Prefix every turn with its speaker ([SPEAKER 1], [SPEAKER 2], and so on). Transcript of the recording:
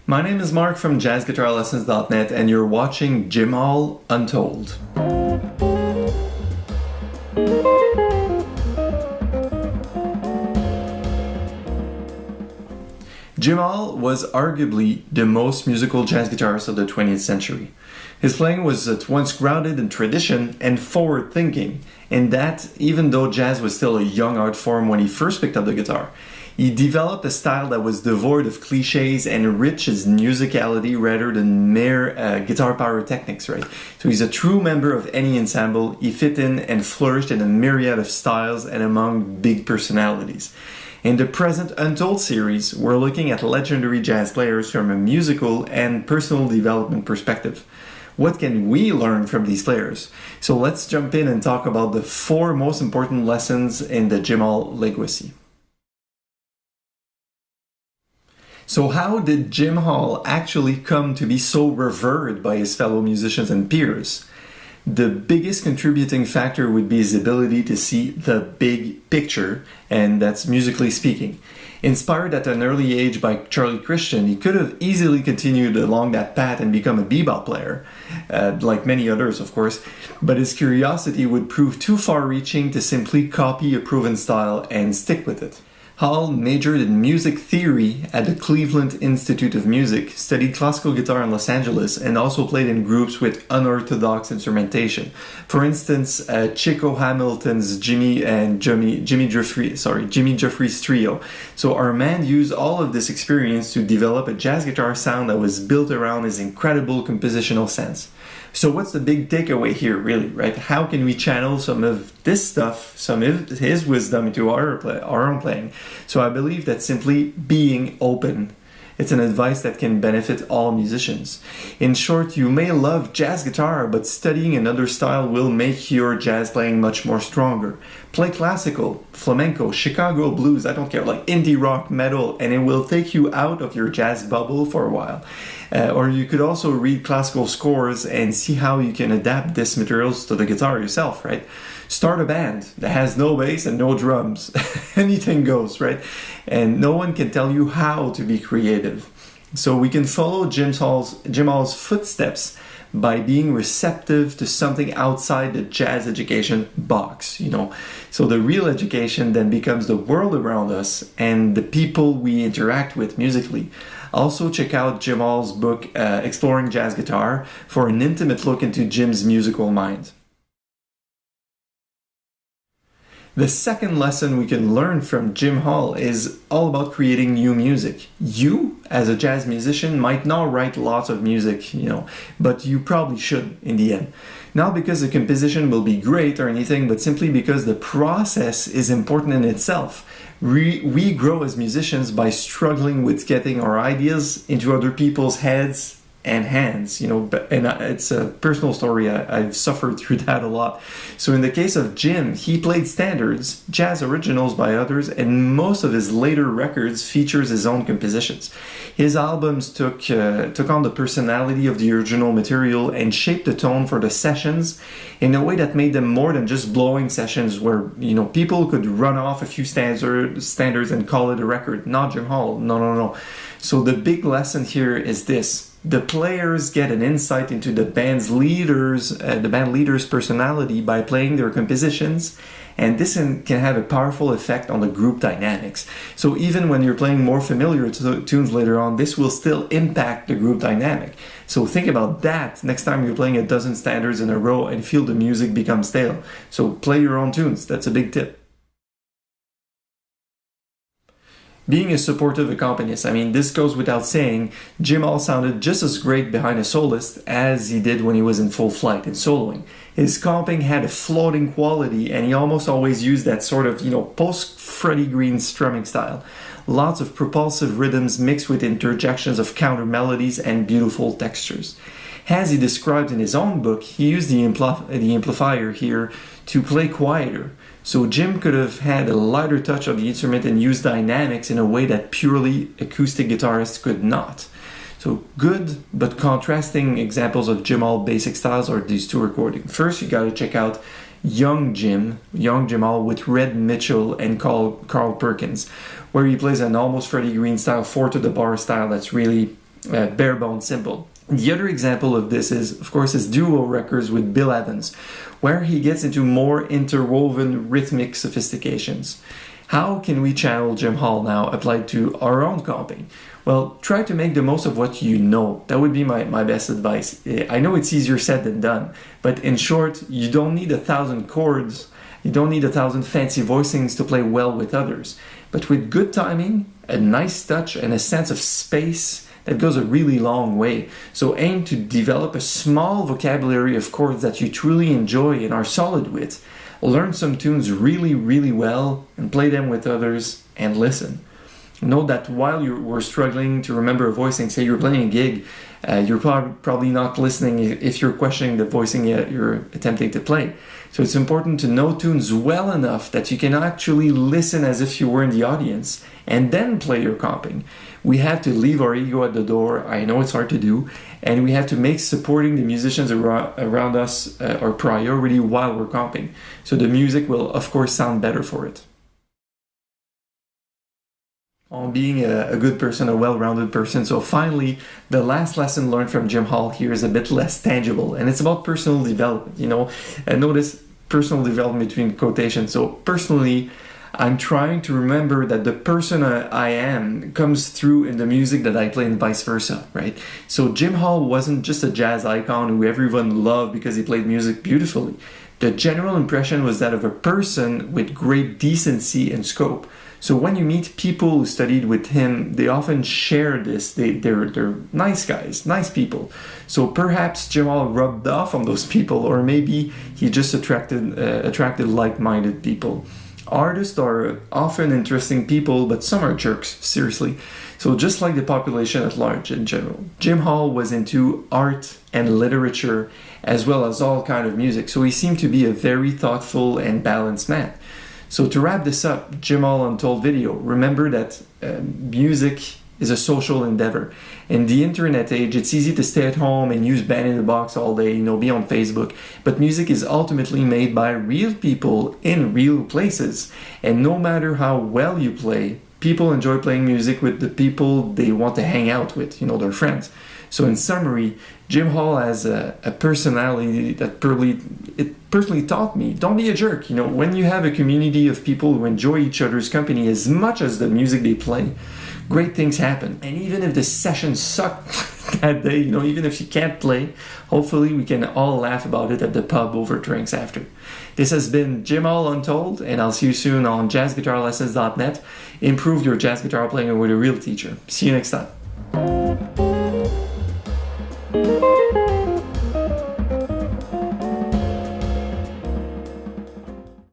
[SPEAKER 1] My name is Marc from jazzguitarlessons.net and you're watching Hall Untold. Hall was arguably the most musical jazz guitarist of the 20th century. His playing was at once grounded in tradition and forward-thinking, and that even though jazz was still a young art form when he first picked up the guitar. He developed a style that was devoid of cliches and rich in musicality rather than mere guitar power techniques, right? So he's a true member of any ensemble. He fit in and flourished in a myriad of styles and among big personalities. In the present Untold series, we're looking at legendary jazz players from a musical and personal development perspective. What can we learn from these players? So let's jump in and talk about the 4 most important lessons in the Hall legacy. So how did Hall actually come to be so revered by his fellow musicians and peers? The biggest contributing factor would be his ability to see the big picture, and that's musically speaking. Inspired at an early age by Charlie Christian, he could have easily continued along that path and become a bebop player, like many others of course, but his curiosity would prove too far-reaching to simply copy a proven style and stick with it. Hall majored in music theory at the Cleveland Institute of Music, studied classical guitar in Los Angeles, and also played in groups with unorthodox instrumentation. For instance, Chico Hamilton's Jimmy Jeffries trio. So Armand used all of this experience to develop a jazz guitar sound that was built around his incredible compositional sense. So what's the big takeaway here, really, right? How can we channel some of this stuff, some of his wisdom into our own playing? So I believe that simply being open. It's an advice that can benefit all musicians. In short, you may love jazz guitar, but studying another style will make your jazz playing much more stronger. Play classical, flamenco, Chicago blues, I don't care, like indie rock, metal, and it will take you out of your jazz bubble for a while. Or you could also read classical scores and see how you can adapt these materials to the guitar yourself, right? Start a band that has no bass and no drums. Anything goes, right? And no one can tell you how to be creative. So we can follow Hall's footsteps by being receptive to something outside the jazz education box, you know. So the real education then becomes the world around us and the people we interact with musically. Also check out Hall's book, Exploring Jazz Guitar, for an intimate look into Jim's musical mind. The second lesson we can learn from Hall is all about creating new music. You, as a jazz musician, might not write lots of music, you know, but you probably should in the end. Not because the composition will be great or anything, but simply because the process is important in itself. We grow as musicians by struggling with getting our ideas into other people's heads and hands, you know, and it's a personal story. I've suffered through that a lot. So in the case of Jim, he played standards, jazz originals by others, and most of his later records features his own compositions. His albums took on the personality of the original material and shaped the tone for the sessions in a way that made them more than just blowing sessions where, you know, people could run off a few standards and call it a record. Not Hall. No. So the big lesson here is this. The players get an insight into the band leader's personality by playing their compositions, and this can have a powerful effect on the group dynamics. So even when you're playing more familiar tunes later on, this will still impact the group dynamic. So think about that next time you're playing a dozen standards in a row and feel the music become stale. So play your own tunes. That's a big tip. Being a supportive accompanist, I mean, this goes without saying, Hall sounded just as great behind a soloist as he did when he was in full flight and soloing. His comping had a floating quality, and he almost always used that sort of, you know, post-Freddie Green strumming style. Lots of propulsive rhythms mixed with interjections of counter melodies and beautiful textures. As he described in his own book, he used the amplifier here to play quieter. So Jim could have had a lighter touch of the instrument and used dynamics in a way that purely acoustic guitarists could not. So good but contrasting examples of Hall basic styles are these two recordings. First, you got to check out Young Hall with Red Mitchell and Carl Perkins, where he plays an almost Freddie Green style 4 to the bar style that's really bare bones simple. The other example of this is, of course, his duo records with Bill Evans, where he gets into more interwoven rhythmic sophistications. How can we channel Jim Hall now applied to our own comping? Well, try to make the most of what you know. That would be my best advice. I know it's easier said than done, but in short, you don't need 1,000 chords, you don't need 1,000 fancy voicings to play well with others. But with good timing, a nice touch, and a sense of space, that goes a really long way. So aim to develop a small vocabulary of chords that you truly enjoy and are solid with. Learn some tunes really, really well and play them with others and listen. Know that while you were struggling to remember a voicing, say you're playing a gig, you're probably not listening if you're questioning the voicing you're attempting to play. So it's important to know tunes well enough that you can actually listen as if you were in the audience and then play your comping. We have to leave our ego at the door. I know it's hard to do, and we have to make supporting the musicians around us our priority while we're comping. So the music will, of course, sound better for it. On being a good person, a well-rounded person. So finally, the last lesson learned from Jim Hall here is a bit less tangible, and it's about personal development. And notice personal development between quotations. So personally, I'm trying to remember that the person I am comes through in the music that I play and vice versa, right? So Jim Hall wasn't just a jazz icon who everyone loved because he played music beautifully. The general impression was that of a person with great decency and scope. So when you meet people who studied with him, they often share this. They're nice guys, nice people. So perhaps Jim Hall rubbed off on those people, or maybe he just attracted like-minded people. Artists are often interesting people, but some are jerks, seriously. So just like the population at large in general, Jim Hall was into art and literature as well as all kind of music. So he seemed to be a very thoughtful and balanced man. So to wrap this up, Jim Hall Untold video, remember that music is a social endeavor. In the internet age, it's easy to stay at home and use Band in the Box all day, be on Facebook. But music is ultimately made by real people in real places. And no matter how well you play, people enjoy playing music with the people they want to hang out with, their friends. So in summary, Jim Hall has a personality that personally taught me, don't be a jerk. When you have a community of people who enjoy each other's company as much as the music they play, great things happen. And even if the session sucked that day, even if you can't play, hopefully we can all laugh about it at the pub over drinks after. This has been Jim Hall Untold, and I'll see you soon on jazzguitarlessons.net. Improve your jazz guitar playing with a real teacher. See you next time.